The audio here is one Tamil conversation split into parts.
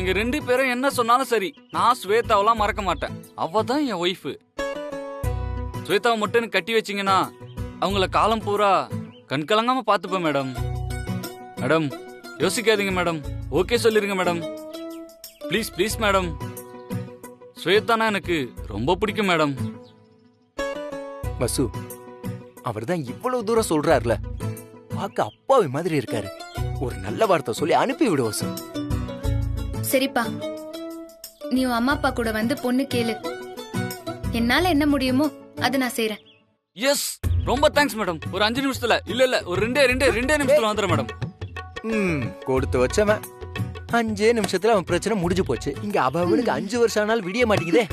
நீங்க 2 பேரும் என்ன சொன்னாலும் சரி, நான் ஸ்வேதாவெல்லாம் மறக்க மாட்டேன். அவ தான் என் ஒய்ஃபு. ஸ்வேதாவை மட்டும் எனக்கு கட்டி வச்சீங்கன்னா அவங்கள காலம் பூரா கண்கலங்காம பாத்துப்பேன் மேடம். மேடம் யோசிக்காதீங்க மேடம், ஓகே சொல்லிருங்க மேடம். Please please madam. ஸ்வேதானா எனக்கு ரொம்ப பிடிக்கும் மேடம். வசு, அவர் தான் இவ்வளவு தூரம் சொல்றாருல, பார்க்க அப்பாவி மாதிரி இருக்காரு. ஒரு நல்ல வார்த்தை சொல்லி அனுப்பி விடு வசு. சரிப்பா, நீ உன் அம்மா அப்பா கூட வந்து பொண்ணு கேளு. என்னால என்ன முடியுமோ அதை நான் செய்யறேன். எஸ், ரொம்ப தேங்க்ஸ் மேடம். ஒரு 5 நிமிஷத்துல இல்ல ஒரு ரெண்டே நிமிஷத்துல வந்துடுறேன் மேடம். கொடுத்து வச்சவன் 5 நிமிஷத்துல அவன் பிரச்சனை முடிஞ்சு போச்சு. இங்க அவனுக்கு 5 வருஷம் ஆனாலும் விடிய மாட்டேங்குதே.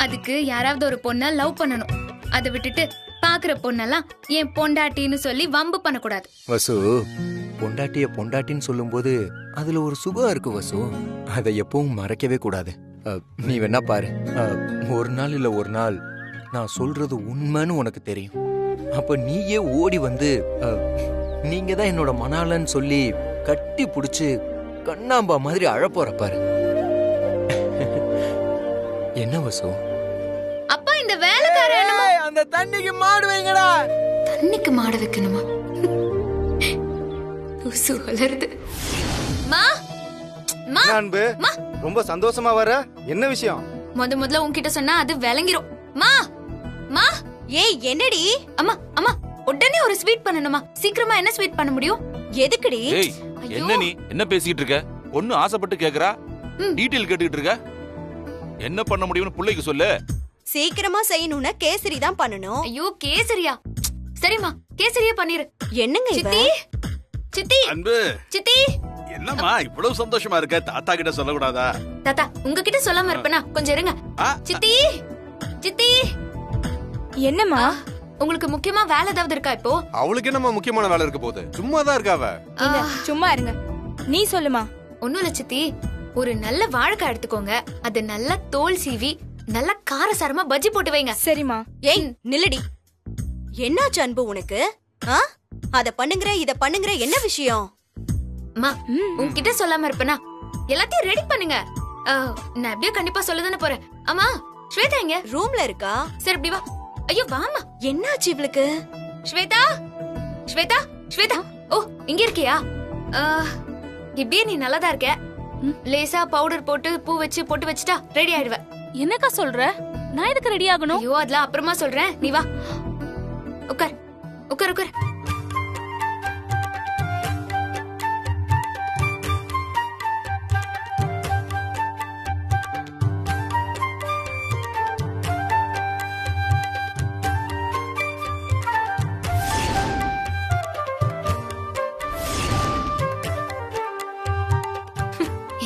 அதுக்கு யாராவது ஒரு பொண்ண லவ் பண்ணணும். அதை விட்டுட்டு பாக்குற பொண்ணெல்லாம் என் பொண்டாட்டின்னு சொல்லி வம்பு பண்ணக்கூடாது. வசு, பொண்டாட்டிய பொண்டாட்டின்னு சொல்லும் போது அதுல ஒரு சுகம் இருக்கு வசு. அதை எப்பவும் மறைக்கவே கூடாது. நீ வேணா பாரு, ஒரு நாள் இல்ல ஒரு நாள் நான் சொல்றது உண்மைன்னு உனக்கு தெரியும். அப்ப நீயே ஓடி வந்து நீங்க தான் என்னோட மணாளன்னு சொல்லி கட்டி புடிச்சு கண்ணாம்பா மாதிரி அழப்போற பாரு. என்ன வசு? அப்பா, இந்த வேலைக்கார அந்த தண்ணிக்கு மாடு வைங்கடா. தண்ணிக்கு மாடு வைக்கணுமா? தூசு வளருது. மா மா அன்பு, ரொம்ப சந்தோஷமா வர, என்ன விஷயம்? முதல்ல உன்கிட்ட சொன்னா அது விளங்கிரும். மா மா ஏய், என்னடி? அம்மா அம்மா, உடனே ஒரு ஸ்வீட் பண்ணணுமா? சீக்கிரமா என்ன ஸ்வீட் பண்ண முடியும்? எதுக்குடி? ஏய், என்ன நீ என்ன பேசிட்டு இருக்க? பொண்ணு ஆசைப்பட்டு கேக்குறா, டீடைல் கேட்டுக்கிட்டு இருக்க. என்ன பண்ண முடியும்னு புள்ளைக்கு சொல்லு. சீக்கிரமா செய்யணும்னா கேசரி தான் பண்ணணும். ஐயோ, கேசரியா? சரிம்மா, கேசரியா பண்ணிரு. என்னங்க இவ? சித்தி சித்தி அன்பு, சித்தி, என்னம்மா இவ்வளவு சந்தோஷமா இருக்க? தாத்தா கிட்ட சொல்ல கூடாதா? தாத்தா உங்ககிட்ட சொல்லாம இருப்பேனா? கொஞ்சம் இருங்க. சித்தி சித்தி. என்னம்மா? உங்களுக்கு முக்கியமா வேலை ஏதாவது இருக்கா இப்போ? அவளுக்கு என்னமா முக்கியமான வேலை இருக்க போகுது? சும்மா தான் இருக்காவ. சும்மா இருங்க, நீ சொல்லுமா. ஒண்ணும் இல்ல சித்தி, ஒரு நல்ல வாழைக்காய் எடுத்துக்கோங்க. அது நல்லா தோல் சீவி நல்லா காரசாரமா பஜ்ஜி போட்டு வைங்க. சரிம்மா. ஏய், நில்லடி. என்னாச்சு அன்பு உனக்கு? அத பண்ணுங்கற இத பண்ணுங்கற, என்ன விஷயம்? அம்மா, உன்கிட்ட சொல்லாம இருப்பேனா? எல்லாத்தையும் ரெடி பண்ணுங்க. நான் அப்படியே கண்டிப்பா சொல்லதானே போறேன். அம்மா, ஸ்வேதா எங்க? ரூம்ல இருக்கா? சரி, அப்படி வா. ஐயோ வாமா. என்னாச்சு இவளுக்கு? ஸ்வேதா ஸ்வேதா ஸ்வேதா, ஓ இங்க இருக்கியா? இப்படியே நீ நல்லாதான் இருக்க. லேசா பவுடர் போட்டு பூ வச்சு போட்டு வச்சுட்டா ரெடி ஆயிடுவ. என்னக்கா சொல்ற? நான் எதுக்கு ரெடி ஆகணும்? ஐயோ, அதெல்லாம் அப்புறமா சொல்றேன், நீ வா. உட்கார் உட்கார் உட்கார்.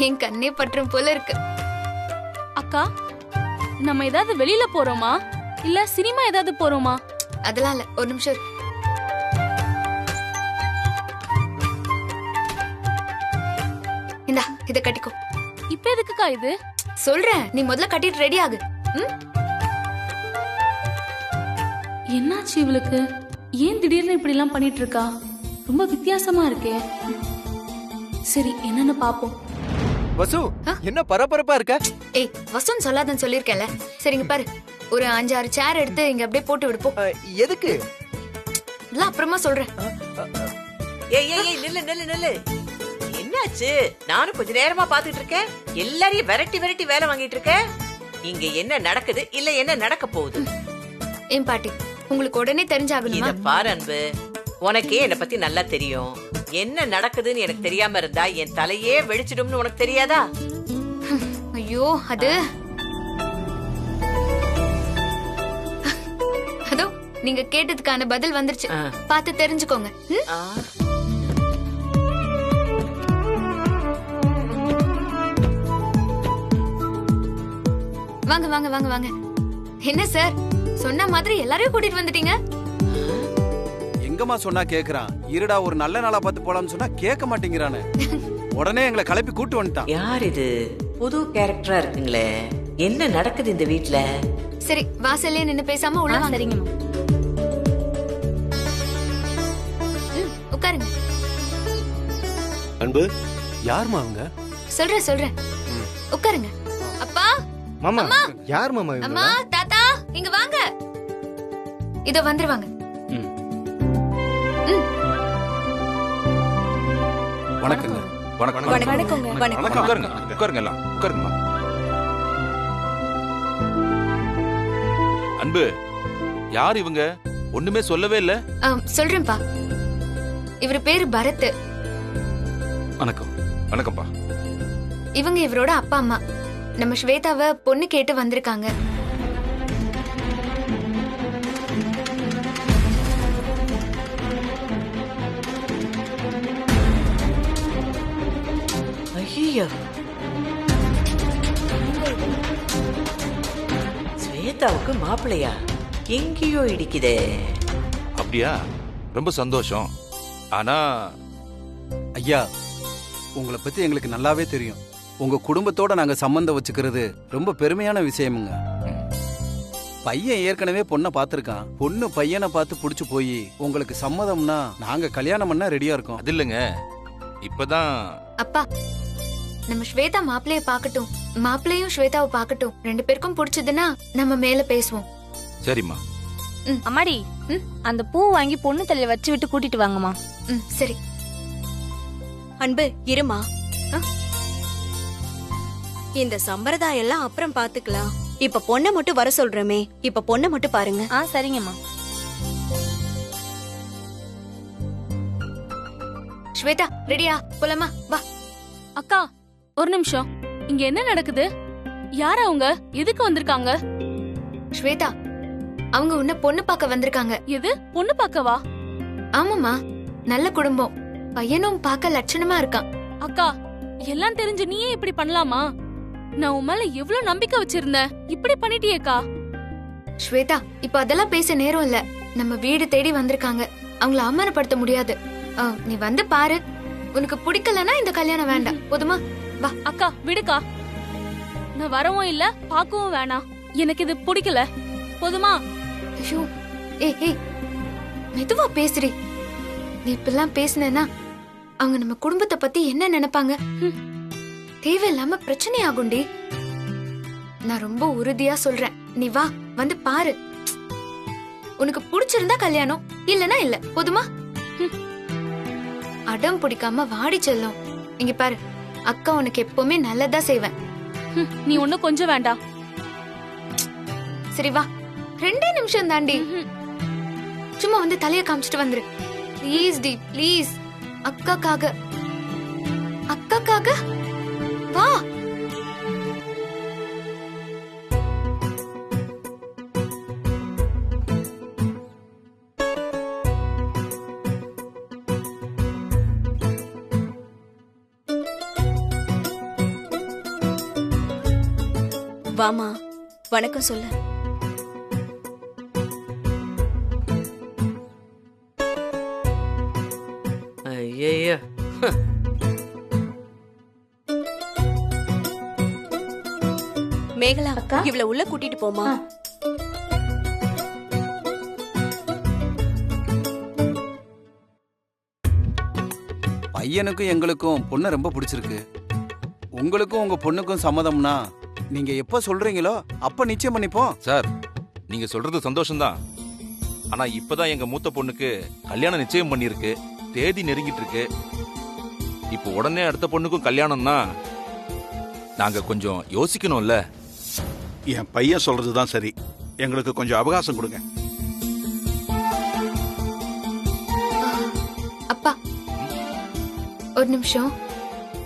என் கண்ணே பற்றும் போல இருக்கு. அக்கா, நம்ம ஏதாவது வெளியில போறோமா இல்ல சினிமா ஏதாவது போறோமா? அதெல்லாம் இல்ல, ஒரு நிமிஷம் இரு. இந்தா, இத கட்டிக்கோ. இப்ப எதுக்குக்கா இது? சொல்றேன், நீ முதல்ல கட்டிட்டு ரெடி ஆகு. என்னாச்சு இவளுக்கு? ஏன் திடீர்னு இப்படி எல்லாம் பண்ணிட்டு இருக்கா? ரொம்ப வித்தியாசமா இருக்கே. சரி, என்னன்னு பாப்போம். வசு, என்ன பரபரப்பா இருக்க? ஏய், வசந்த் சொல்லாதன்னு சொல்லிருக்கேன்ல. சரிங்க பாரு, ஒரு 5-6 சேர் எடுத்து இங்க அப்படியே போட்டு விடுப்போம். எதுக்கு? இல்ல, அப்புறமா சொல்றேன். ஏய் ஏய் ஏய், நில்லு நில்லு நில்லு. என்னாச்சு? நானும் கொஞ்ச நேரமா பாத்துட்டு இருக்கேன். எல்லாரையும் விரட்டி விரட்டி வேலை வாங்கிட்டு இருக்க. இங்க என்ன நடக்குது, இல்ல என்ன நடக்க போகுது? ஏன் பாட்டி, உங்களுக்கு உடனே தெரிஞ்சாகணுமா? இத பாரு அன்பு, உனக்கே என்ன பத்தி நல்லா தெரியும். என்ன நடக்குதுன்னு எனக்கு தெரியாம இருந்தா என் தலையே வெடிச்சிடும்னு உனக்கு தெரியாதா? ஐயோ, அது அதோ நீங்க கேட்டதுக்கான பதில் வந்துருச்சு. பார்த்து தெரிஞ்சுக்கோங்க. வாங்க வாங்க வாங்க வாங்க. என்ன சார், சொன்ன மாதிரி எல்லாரையும் கூட்டிட்டு வந்துட்டீங்க. எங்கம்மா சொன்னா கேக்குறான்? இருடா, ஒரு நல்ல நாளா பார்த்து போலாம்னு சொன்னா கேட்க மாட்டேங்கிறானே. உடனே எங்களை கிளப்பி கூட்டு வந்துட்டான். யார் இது? புது கேரக்டரா இருக்குங்களே. என்ன நடக்குது இந்த வீட்ல? சரி, வாசல்லே நின்னு பேசாம உள்ள வாங்க. சரிங்கம்மா. உட்காருங்க. அன்பு, யாருமா அவங்க? சொல்றேன் சொல்றேன். உட்காருங்க. அப்பா, மாமா அம்மா. யார் மாமா இவங்க? அம்மா, தாத்தா, இங்க வாங்க. இதோ வந்துருவாங்க. வணக்கங்க. வணக்கம் வணக்கங்க. வணக்கம். உட்காருங்க உட்காருங்க எல்லாம் உட்காருங்கம்மா. அன்பு, யார் இவங்க? ஒண்ணுமே சொல்லவே இல்ல. சொல்றேன்ப்பா. இவர் பேரு பரத். வணக்கம். வணக்கம்ப்பா. இவங்க இவரோட அப்பா அம்மா. நம்ம ஸ்வேதாவை பொண்ணு கேட்டு வந்திருக்காங்க. ஐயோ, ஸ்வேதாவுக்கு மாப்பிள்ளையா? எங்கேயோ இடிக்குதே. அப்படியா? ரொம்ப சந்தோஷம். ஆனா ஐயா, உங்களை பத்தி எங்களுக்கு நல்லாவே தெரியும். உங்க குடும்பத்தோட நாங்க சம்பந்தம் வச்சுக்கிறது ரொம்ப பெருமையான விஷயமுங்க. பையன் ஏற்கனவே பொண்ணை பார்த்திருக்கான். பொண்ணு பையனை பார்த்து புடிச்சு போய் உங்களுக்கு சம்மதம்னா நாங்க கல்யாணம் பண்ண ரெடியா இருக்கோம். அது இல்லைங்க, இப்பதான். அப்பா, நம்ம ஸ்வேதா மாப்பிள்ளைய பாக்கட்டும், மாப்பிள்ளையும் ஸ்வேதாவை பாக்கட்டும். 2 பேருக்கும் பிடிச்சதுன்னா நம்ம மேல பேசுவோம். சரிம்மா. அம்மாடி, அந்த பூ வாங்கி பொண்ணு தலையில வச்சு விட்டு கூட்டிட்டு வாங்கம்மா. சரி. அன்பு, இருமா. இந்த சம்பிரதாயம் எல்லாம் அப்புறம் பாத்துக்கலாம். இப்ப பொண்ணை மட்டும் வர சொல்றமே, இப்ப பொண்ணை மட்டும் பாருங்க. சரிங்கம்மா. ஸ்வேதா, ரெடியா? போலாமா? வா. அக்கா, ஒரு நிமிஷம். இங்க என்ன நடக்குது? யார் அவங்க? எதுக்கு வந்திருக்காங்க? ஸ்வேதா, அவங்க உன்ன பொண்ணு பார்க்க வந்திருக்காங்க. எது? பொண்ணு பார்க்கவா? ஆமாமா, நல்ல குடும்பம். பையனும் பார்க்க லட்சணமா இருக்கான். அக்கா, எல்லாம் தெரிஞ்சு நீயே இப்படி பண்ணலாமா? நான் உன் மேல எவ்வளவு நம்பிக்கை வச்சிருந்தேன். இப்படி பண்ணிட்டியேக்கா. ஸ்வேதா, இப்ப அதெல்லாம் பேச நேரம் இல்ல. நம்ம வீடு தேடி வந்திருக்காங்க. அவங்கள அவமானப்படுத்த முடியாது. நீ வந்து பாரு. உனக்கு பிடிக்கலன்னா இந்த கல்யாணம் வேண்டாம். போதுமா? வா. அக்கா, விடுக்கா. நான் வரவும் இல்ல, பார்க்கவும் வேணாம். எனக்கு இது பிடிக்கல. போதுமா? ஐயோ, ஏய், மெதுவா பேசுறி. நீ இப்பெல்லாம் பேசினா அவங்க நம்ம குடும்பத்தை பத்தி என்ன நினைப்பாங்க? தேவையில்லாம பிரச்சனை ஆகுண்டி. நான் ரொம்ப உறுதியா சொல்றேன். நீ வா, வந்து பாரு. உனக்கு பிடிச்சிருந்தா கல்யாணம், இல்லனா இல்ல. போதுமா? அடம் பிடிக்காம வாடி செல்லும். இங்க பாரு, அக்கா உனக்கு எப்பவுமே நல்லதா செய்வேன். நீ ஒண்ணு கொஞ்சம் வேண்டாம். சரி வா, 2 நிமிஷம் தாண்டி. சும்மா வந்து தலைய காமிச்சிட்டு வந்துரு. ப்ளீஸ் டி, ப்ளீஸ். அக்காக்காக, அக்காக்காக வா. வாமா, வணக்கம் சொல்லு. ஐயோ, மேகலா, இவள உள்ள கூட்டிட்டு போமா. பையனுக்கும் எங்களுக்கும் பொண்ணை ரொம்ப பிடிச்சிருக்கு. உங்களுக்கும் உங்க பொண்ணுக்கும் சம்மதம்னா நீங்க எப்ப சொல்றீங்களோ அப்ப நிச்சயம் பண்ணிப்போம். சார், நீங்க சொல்றது சந்தோஷம்தான். ஆனா இப்பதான் எங்க மூத்த பொண்ணுக்கு கல்யாணம் நிச்சயம் பண்ணிருக்கு. தேதி நெருங்கிட்டு இருக்கு. இப்போ உடனே அடுத்த பொண்ணுக்கும் கல்யாணம்னா நாங்க கொஞ்சம் யோசிக்கணும்ல. என் பையன் சொல்றதுதான் சரி. எங்களுக்கு கொஞ்சம் அவகாசம் கொடுங்க. அப்பா, ஒரு நிமிஷம்.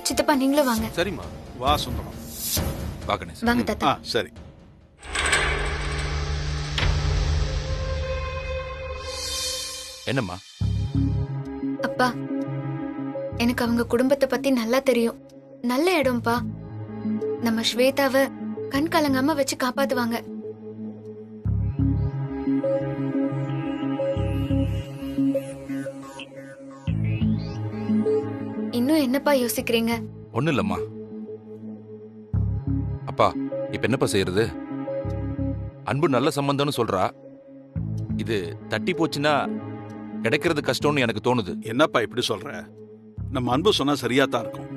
சித்தப்பா, நீங்களும் வாங்க. சரிம்மா. வா சுந்தரம். வாங்க தாத்தா. சரி. என்னம்மா? அப்பா, எனக்கு அவங்க குடும்பத்தை பத்தி நல்லா தெரியும். நல்ல இடம்பா. நம்ம ஸ்வேதாவை கண் கலங்காம வச்சு காப்பாத்துவாங்க. இன்னும் என்னப்பா யோசிக்கிறீங்க? ஒண்ணு இல்லம்மா. அப்பா, இப்ப என்னப்பா செய்யறது? அன்பு நல்ல சம்பந்தம்னு சொல்றா. இது தட்டி போச்சுன்னா கிடைக்கிறது கஷ்டம்னு எனக்கு தோணுது. என்னப்பா இப்படி சொல்ற? நம்ம அன்பு சொன்னா சரியா தான் இருக்கும்.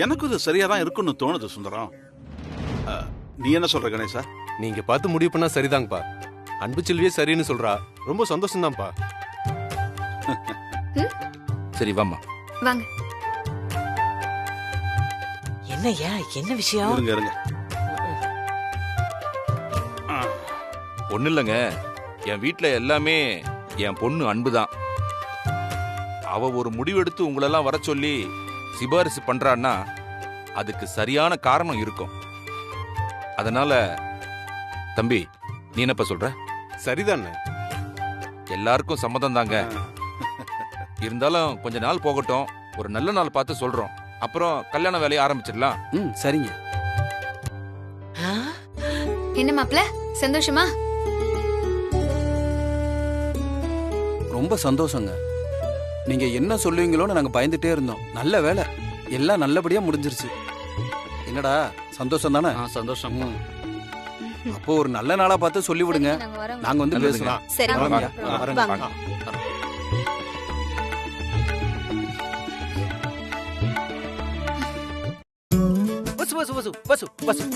எனக்கும் இது சரியா தான் இருக்குன்னு தோணுது சுந்தரம். நீ என்ன சொல்ற கணேசா? நீங்க பார்த்து முடிவு பண்ணா சரிதாங்கப்பா. அன்பு செல்வியே சரின்னு சொல்றா. ரொம்ப சந்தோஷம்தான்ப்பா. சரி வாம்மா. வாங்க. என்னய்யா, என்ன விஷயம்? இருங்க இருங்க. ஒண்ணு இல்லைங்க, என் வீட்டுல எல்லாமே என் பொண்ணு அன்புதான். அவ ஒரு முடிவெடுத்து உங்களெல்லாம் வர சொல்லி சிபாரிசு பண்றான்னா அதுக்கு சரியான காரணம் இருக்கும். அதனால தம்பி, நீ என்னப்பா சொல்ற? சரிதானே? எல்லாருக்கும் சம்மதம் தாங்க. இருந்தாலும் கொஞ்ச நாள் போகட்டும், ஒரு நல்ல நாள் பார்த்து சொல்றோம். அப்புறம் கல்யாண வேலையை ஆரம்பிச்சிடலாம். சரிங்க. என்ன மாப்ள, சந்தோஷமா? ரொம்ப சந்தோஷங்க. நீங்க என்ன சொல்லுவீங்களோன்னு நாங்க பயந்துட்டே இருந்தோம். நல்ல வேலை, எல்லாம் நல்லபடியா முடிஞ்சிருச்சு. என்னடா சந்தோஷம் தானே? சந்தோஷம். அப்போ ஒரு நல்ல நாளா பார்த்து சொல்லி விடுங்க, நாங்க வந்து நல்லதுங்க. பேசலாம். சரி வாங்க. வாங்க. வாங்க. வசு வசு வசு வசு வசு.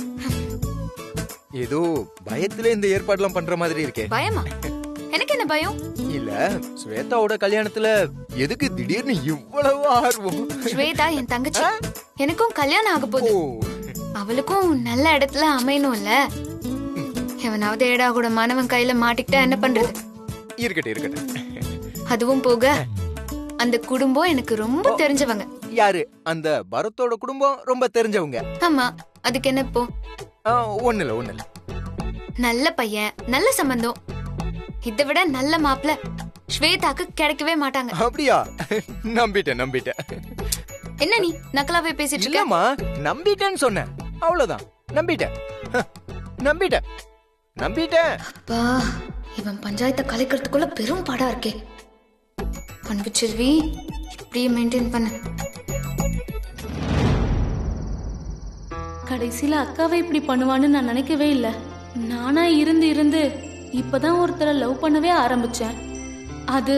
ஏதோ பயத்துல இந்த ஏற்பாடுலாம் பண்ற மாதிரி இருக்கே. பயமா? எனக்கு என்ன பயம்? இல்ல, ஸ்வேதாவோட கல்யாணத்துல எதுக்கு திடீர்னு இவ்வளவு ஆர்வம்? ஸ்வேதா என் தங்கச்சி, எனக்கும் கல்யாணம் ஆக போகுது. அவளுக்கும் நல்ல இடத்துல அமையணும்ல. எவனாவது ஏடா கூட மாணவன் கையில மாட்டிக்கிட்டா என்ன பண்றது? இருக்கட்டும் இருக்கட்டும். அதுவும் போக அந்த குடும்பம் எனக்கு ரொம்ப தெரிஞ்சவங்க. யாரு? அந்த பரத்தோட குடும்பம் ரொம்ப தெரிஞ்சவங்க. ஆமா, அதுக்கு என்ன இப்போ? ஒண்ணு இல்ல. நல்ல பையன், நல்ல சம்பந்தம். இதை விட நல்ல மாப்பிள்ள ஸ்வேதாக்கு கிடைக்கவே மாட்டாங்க. அப்படியா? நம்பிட்டேன். என்ன நீ நக்கலாவே பேசிட்டு இருக்க? இல்லம்மா, நம்பிட்டேன்னு சொன்னேன், அவ்வளவுதான். நம்பிட்டேன். அப்பா, இவன் பஞ்சாயத்தை கலைக்கிறதுக்குள்ள பெரும் பாடா இருக்கே. அன்பு செல்வி, இப்படியே மெயின்டைன் பண்ண. கடைசியில அக்காவை இப்படி பண்ணுவான்னு நான் நினைக்கவே இல்லை. நானா இருந்து இப்பதான் ஒருத்தரை லவ் பண்ணவே ஆரம்பிச்சேன். அது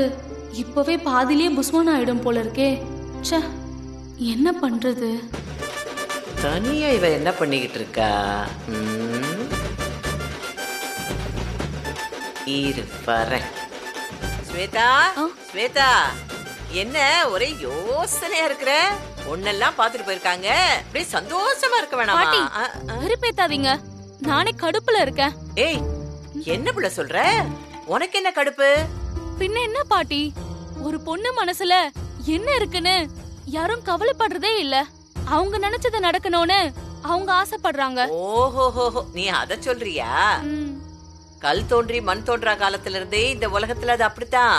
இப்பவே பாதிலேயே புஸ்வான் ஆயிடும் போல இருக்கே. ச்சே, என்ன பண்றது? தனியா இவ என்ன பண்ணிக்கிட்டு இருக்கா? இரு வரேன். ஸ்வேதா, என்ன ஒரே யோசனையா இருக்கிற? ஒன்னெல்லாம் பாத்துட்டு போயிருக்காங்க, அப்படியே சந்தோஷமா இருக்க வேணாமா? வெறுப்பேத்தாதீங்க, நானே கடுப்புல இருக்கேன். ஏய், என்ன புள்ள சொல்ற? உனக்கு என்ன கடுப்பு? பின்ன என்ன பாட்டி, ஒரு பொண்ணு மனசுல என்ன இருக்குன்னு யாரும் கவலைப்படுறதே இல்ல. அவங்க நினைச்சது நடக்கணும்னு அவங்க ஆசைப்படுறாங்க. ஓஹோ, நீ அத சொல்றியா? கல் தோன்றி மண் தோன்றா காலத்துல இருந்தே இந்த உலகத்துல அது அப்படித்தான்.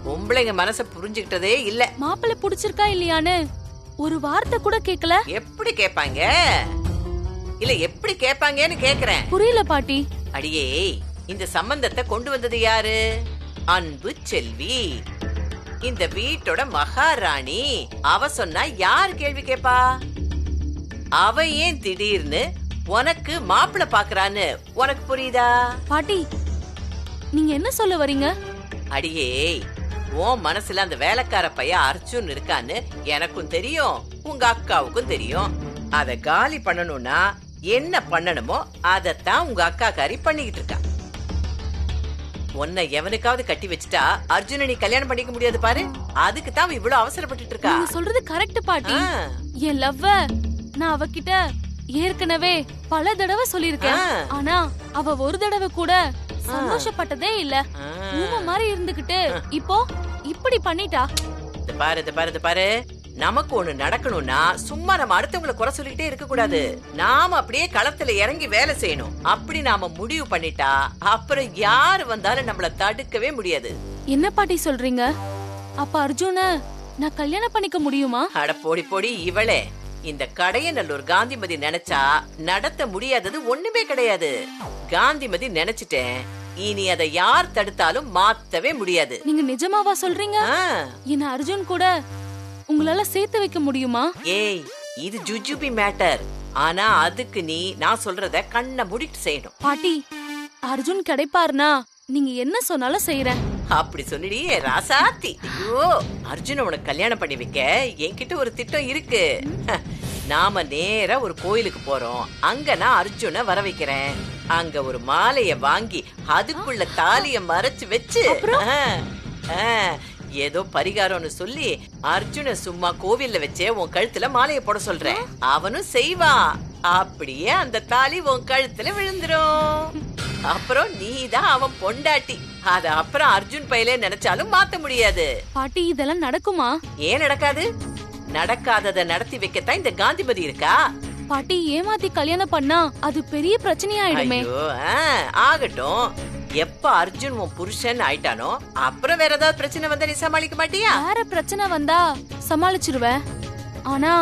பொம்பளைங்க மனச புரிஞ்சுக்கிட்டதே இல்ல. மாப்பிள்ளை பிடிச்சிருக்கா இல்லையான்னு ஒரு வார்த்தை கூட கேட்கல. எப்படி கேட்பாங்க? இல்ல எப்படி கேட்பாங்கன்னு கேக்குறேன். புரியல பாட்டி. அடியே, இந்த சம்பந்தத்தை கொண்டு வந்தது யாரு? அன்பு செல்வி, இந்த வீட்டோட மகாராணி. அவ சொன்னா யாரு கேள்வி கேப்பா? அவ ஏன் திடீர்னு உனக்கு மாப்பிள்ள பாக்குறான்னு உனக்கு புரியுதா? பாட்டி, நீங்க என்ன சொல்ல வரீங்க? அடியே, உன் மனசுல அந்த வேலைக்கார பையன் அர்ஜுன் இருக்கான்னு எனக்கும் தெரியும், உங்க அக்காவுக்கும் தெரியும். அத காலி பண்ணணும்னா என்ன பண்ணணுமோ அதத்தான் உங்க அக்கா காரி பண்ணிக்கிட்டு இருக்கா. உன்னை எவனுக்காவது கட்டி வச்சுட்டா அர்ஜுன நீ கல்யாணம் பண்ணிக்க முடியாது பாரு. அதுக்கு தான் இவ்வளவு அவசரப்பட்டு இருக்கா. நீங்க சொல்றது கரெக்ட் பாட்டி. என் லவ்வ நான் அவகிட்ட ஏற்கனவே பல தடவை சொல்லிருக்கேன். ஆனா அவ ஒரு தடவை கூட சந்தோஷப்பட்டதே இல்ல. ஊம மாதிரி இருந்துகிட்டு இப்போ இப்படி பண்ணிட்டா. பாரு, நமக்கு ஒண்ணு நடக்கணும்னா சும்மா நம்ம அடுத்தவங்களை குறை சொல்லிக்கிட்டே இருக்க கூடாது. நாம அப்படியே களத்துல இறங்கி வேலை செய்யணும். அப்படி நாம முடிவு பண்ணிட்டா அப்புறம் யாரு வந்தாலும் நம்மள தடுக்கவே முடியாது. என்ன பாட்டி சொல்றீங்க? அப்ப அர்ஜுன நான் கல்யாணம் பண்ணிக்க முடியுமா? அட போடி இவளே, இந்த கடையநல்லூர் காந்திமதி நினைச்சா நடத்த முடியாதது ஒண்ணுமே கிடையாது. காந்திமதி நினைச்சிட்டேன், இனி அதை யார் தடுத்தாலும் மாத்தவே முடியாது. நீங்க நிஜமாவா சொல்றீங்க? என்ன அர்ஜுன் கூட உங்களால சேர்த்து வைக்க முடியுமா? ஏய், இது ஜுஜுபி மேட்டர். ஆனா அதுக்கு நீ நான் சொல்றத கண்ணை மூடிட்டு செய்யணும். பாட்டி, அர்ஜுன் கிடைப்பாருனா நீங்க என்ன சொன்னாலும் செய்யறேன். அப்படி சொல்லிடி ராசாத்தி. ஐயோ, அர்ஜுன உனக்கு கல்யாணம் பண்ணி வைக்க என்கிட்ட ஒரு திட்டம் இருக்கு. நாம நேரா ஒரு கோயிலுக்கு போறோம். அங்க நான் அர்ஜுனை வர வைக்கிறேன். அங்க ஒரு மாலைய வாங்கி அதுக்குள்ள தாலிய மறைச்சு வச்சு ஏதோ பரிகாரம்னு சொல்லி அர்ஜுன சும்மா கோவில்ல வச்சே உன் கழுத்துல மாலைய போட சொல்றேன். அவனும் செய்வான். அப்படியே அந்த தாலி உன் கழுத்துல விழுந்துரும். அப்புறம் நீதான் அவன் பொண்டாட்டி. அத அப்புறம் அர்ஜுன் பையலே நினைச்சாலும் மாத்த முடியாது. பாட்டி இதெல்லாம் நடக்குமா? ஏன் நடக்காது? நடக்காதத நடத்தி வைக்கத்தான் இந்த காந்திமதி இருக்கா. பாட்டி ஏமாத்தி கல்யாணம் பண்ணா அது பெரிய பிரச்சனையாயிடுமே. ஐயோ, ஆகட்டும். எப்ப அர்ஜுன் உன் புருஷன் ஆயிட்டானோ அப்புறம் வேற ஏதாவது பிரச்சனை வந்தா நீ சமாளிக்க மாட்டியா? வேற பிரச்சனை வந்தா சமாளிச்சிருவேன். ஆனா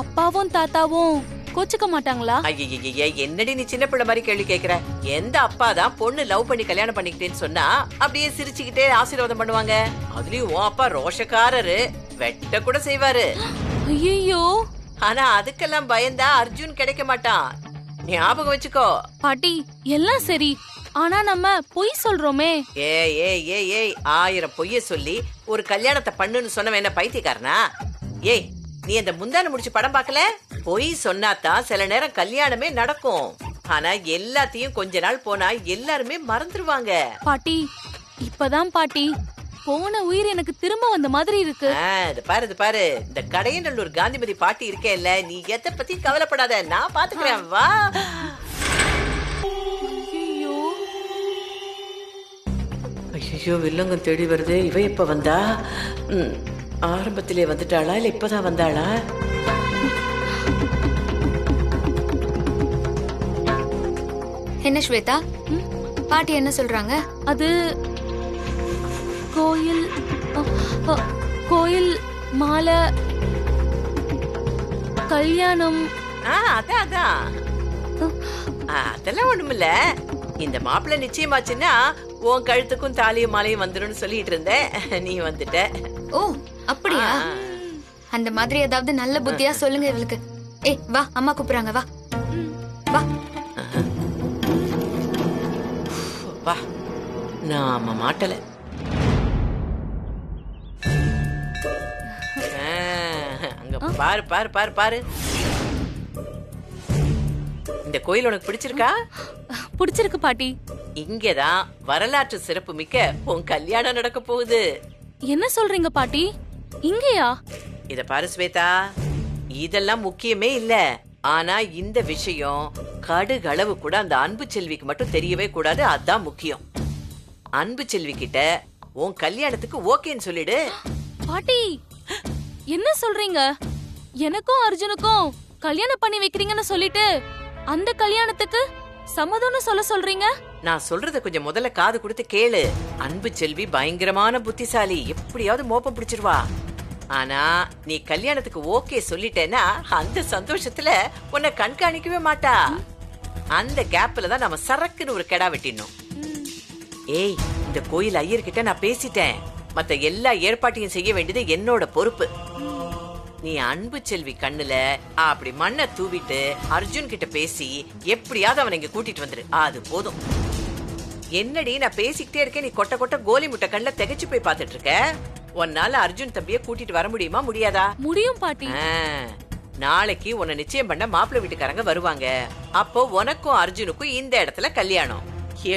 அப்பாவும் தாத்தாவும் கோச்சுக்க மாட்டாங்களா? ஐயய்ய, என்னடி நீ சின்ன பிள்ளை மாதிரி கேள்வி கேக்குற? எந்த அப்பா தான் பொண்ணு லவ் பண்ணி கல்யாணம் பண்ணிக்கிட்டேன்னு சொன்னா அப்படியே சிரிச்சுக்கிட்டே ஆசீர்வாதம் பண்ணுவாங்க? அதுலயும் உன் அப்பா ரோஷக்காரரு, வெட்ட கூட செய்வாரு. ஐயோ, ஆனா அதுக்கெல்லாம் பயந்தா அர்ஜுன் கிடைக்க மாட்டான். ஞாபகம் வச்சுக்கோ. பாட்டி எல்லாம் சரி, ஆனா நம்ம பொய் சொல்றோமே. ஏய் ஏய் ஏய் ஏய் 1000 பொய்ய சொல்லி ஒரு கல்யாணத்தை பண்ணுன்னு சொன்னவன் என்ன பைத்தியக்காரனா? ஏய், நீ அந்த முந்தான முடிச்சு படம் பார்க்கல? பொய் சொன்னாதான் சில நேரம் கல்யாணமே நடக்கும். ஆனா எல்லாத்தையும் கொஞ்ச நாள் போனா எல்லாருமே மறந்துருவாங்க. பாட்டி இப்பதான் பாட்டி போன உயிர் எனக்கு திரும்ப வந்த மாதிரி இருக்கு. இது பாரு இந்த கடையநல்லூர் காந்திமதி பாட்டி இருக்கேல்ல, நீ எதை பத்தி கவலைப்படாத, நான் பாத்துக்கிறேன். வா. ஐயோ, வில்லங்கம் தேடி வருது. இவ எப்ப வந்தா? ஆரம்பத்திலே வந்துட்டாளா இல்ல இப்பதான் வந்தாளா? என்ன ஸ்வேதா, பாட்டி என்ன சொல்றாங்க? அது கோயில் கோயில் மாலை கல்யாணம். அதெல்லாம் ஒண்ணுமில்ல. இந்த மாப்பிள்ளை நிச்சயமாச்சுன்னா உன் கழுத்துக்கும் தாலியும் மாலையும் வந்துடும் சொல்லிட்டு இருந்தேன். நீ வந்துட்ட. ஓ அப்படியா? அந்த மாதிரி ஏதாவது நல்ல புத்தியா சொல்லுங்க இவளுக்கு. ஏய் வா, அம்மா கூப்பிடுறாங்க. வா வா வா. நாம மாட்டல. அங்க பாரு பாரு பாரு பாரு. இந்த கோயில் உனக்கு பிடிச்சிருக்கா? பிடிச்சிருக்கு பாட்டி. இங்கதான் வரலாற்று சிறப்பு மிக்க உன் கல்யாணம் நடக்க போகுது. என்ன சொல்றீங்க பாட்டி? இங்கயா? இத பாரு ஸ்வேதா, இதெல்லாம் முக்கியமே இல்ல. ஆனா இந்த விஷயம் கடுகளவு கூட அந்த அன்பு செல்விக்கு மட்டும் தெரியவே கூடாது. அதான் முக்கியம். அன்பு செல்வி கிட்ட உன் கல்யாணத்துக்கு ஓகேன்னு சொல்லிடு. பாட்டி என்ன சொல்றீங்க? எனக்கும் அர்ஜுனுக்கும் கல்யாணம் பண்ணி வைக்கிறீங்கன்னு சொல்லிட்டு அந்த கல்யாணத்துக்கு சம்மதம்னு சொல்றீங்க? நான் சொல்றத கொஞ்சம் முதல்ல காது கொடுத்து கேளு. அன்பு செல்வி பயங்கரமான புத்திசாலி, எப்படியாவது மோப்பம் பிடிச்சிருவா. ஆனா நீ கல்யாணத்துக்கு ஓகே சொல்லிட்டேன்னா அந்த சந்தோஷத்துல உன்னை கண்காணிக்கவே மாட்டா. அந்த கேப்ல தான் நம்ம சரக்குன்னு ஒரு கெடா வெட்டிடணும். ஏய், இந்த கோயில் ஐயர்கிட்ட நான் பேசிட்டேன். மத்த எல்லா ஏற்பாட்டையும் செய்ய வேண்டியது என்னோட பொறுப்பு. நீ அன்பு செல்வி கண்ணுல அப்படி மண்ணை தூவிட்டு அர்ஜுன் கிட்ட பேசி எப்படியாவது அவனை இங்க கூட்டிட்டு வந்துரு. அது போதும். என்னடி நான் பேசிக்கிட்டே இருக்கேன், நீ கொட்ட கொட்ட கோலி முட்டை கண்ணுல திகைச்சு போய் பாத்துட்டு இருக்க. உன்னால அர்ஜுன் தம்பிய கூட்டிட்டு வர முடியுமா முடியாதா? முடியும் பாட்டி. நாளைக்கு உன்னை நிச்சயம் பண்ண மாப்பிள்ளை வீட்டுக்காரங்க வருவாங்க. அப்போ உனக்கும் அர்ஜுனுக்கும் இந்த இடத்துல கல்யாணம்.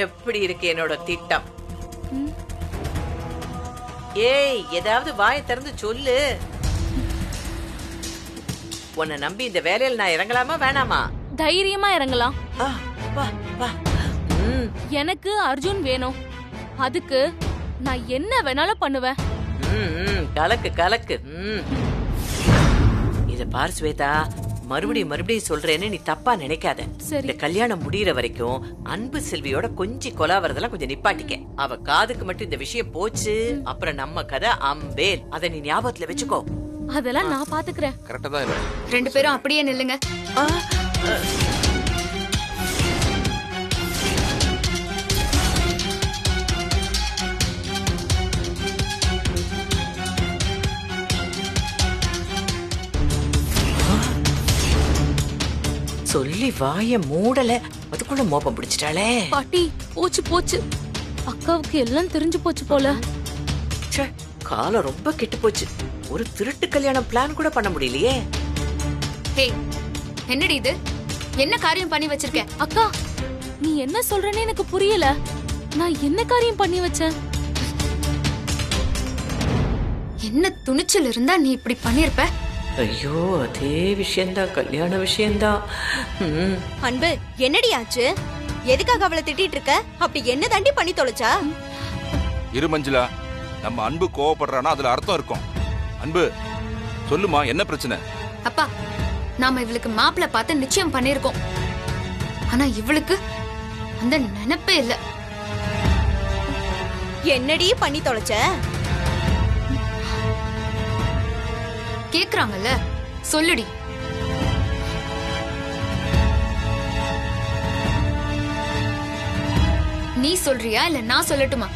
எப்படி இருக்கு என்னோட திட்டம்? ஏய், ஏதாவது வாயை திறந்து சொல்லு. உன்னை நம்பி இந்த வேலையில நான் இறங்கலாமா வேணாமா? தைரியமா இறங்கலாம். எனக்கு அர்ஜுன் வேணும். அதுக்கு நான் என்ன வேணாலும் பண்ணுவேன். கலக்கு கலக்கு. இத பாரு ஸ்வேதா, மறுபடியும் சொல்றேன்னு நீ தப்பா நினைக்காத. இந்த கல்யாணம் முடியற வரைக்கும் அன்பு செல்வியோட கொஞ்சம் கொலாவறதெல்லாம் கொஞ்சம் நிப்பாட்டிக்க. அவ காதுக்கு மட்டும் இந்த விஷயம் போச்சு, அப்புறம் நம்ம கதை அம்பேல். அத நீ ஞாபகத்துல வச்சுக்கோ. அதெல்லாம் நான் பாத்துக்கிறேன். கரெக்டா தான் இருக்கு. ரெண்டு பேரும் அப்படியே நில்லுங்க. சொல்லி வாய மூடல, அதுக்குள்ள மோப்பம் பிடிச்சிட்டாளே. பாட்டி போச்சு போச்சு, அக்காவுக்கு எல்லாம் தெரிஞ்சு போச்சு போல. காலம் ரொம்ப கெட்டு போச்சு. ஒரு திருட்டு கல்யாணம் பிளான் கூட பண்ண முடியலையே. ஹே, என்னடி இது? என்ன காரியம் பண்ணி வச்சிருக்க? அக்கா நீ என்ன சொல்றேன்னு எனக்கு புரியல. நான் என்ன காரியம் பண்ணி வச்சேன்? என்ன துணிச்சல் இருந்தா நீ இப்படி பண்ணிருப்ப? ஐயோ, அதே விஷயம்தான், கல்யாண விஷயம்தான். அன்பு, என்னடி ஆச்சு? எதுக்காக அவளை திட்டிட்டு இருக்க? அப்படி என்ன தாண்டி பண்ணி தொலைச்சா? இரு மஞ்சுளா, நம்ம அன்பு கோவப்படுறானா அதுல அர்த்தம் இருக்கும். அன்பு சொல்லுமா, என்ன பிரச்சனை? அப்பா, நாம இவளுக்கு மாப்பிள்ளை பார்த்து நிச்சயம் பண்ணிருக்கோம். ஆனா இவளுக்கு அந்த நினைப்பே இல்ல. என்னடி பண்ணி தொலைச்ச? கேக்குறாங்கல்ல, சொல்லுடி. நீ சொல்றியா இல்ல நான் சொல்லட்டுமா?